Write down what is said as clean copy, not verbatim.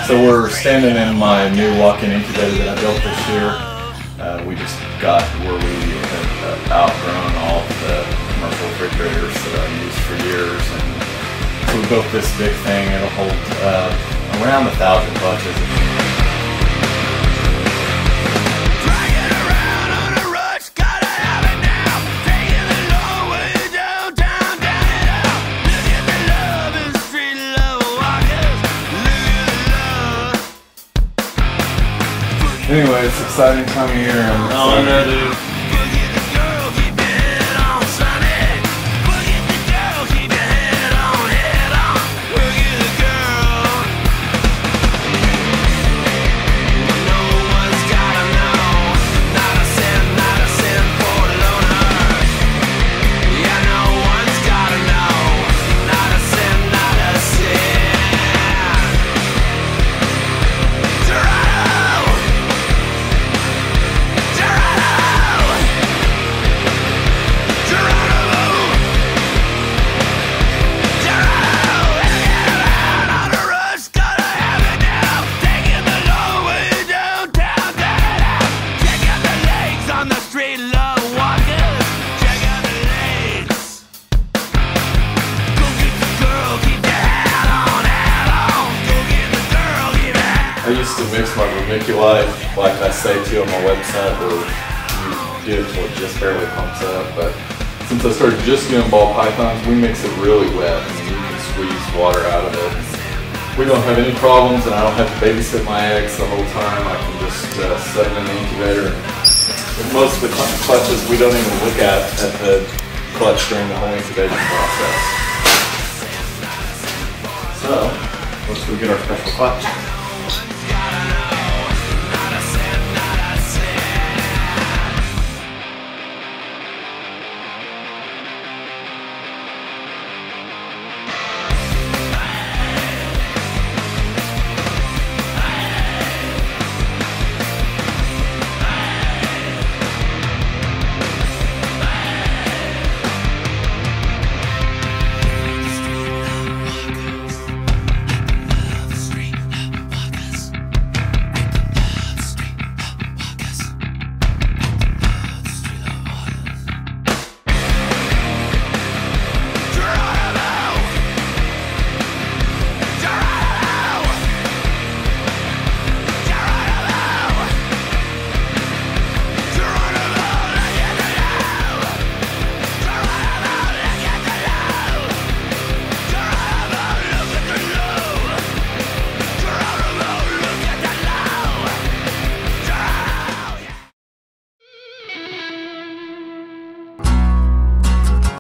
So we're standing in my new walk-in incubator that I built this year. We just got where we had outgrown all the commercial refrigerators that I used for years, and so we built this big thing. It'll hold around 1,000 clutches. Anyway, it's an exciting time of year. And oh, no, dude. I used to mix my vermiculite, like I say to you on my website, where you do it till it just barely pumps up. But since I started just doing ball pythons, we mix it really wet. I mean, you can squeeze water out of it. We don't have any problems, and I don't have to babysit my eggs the whole time. I can just set them in the incubator. With most of the clutches, we don't even look at the clutch during the whole incubation process. So let's go get our special clutch.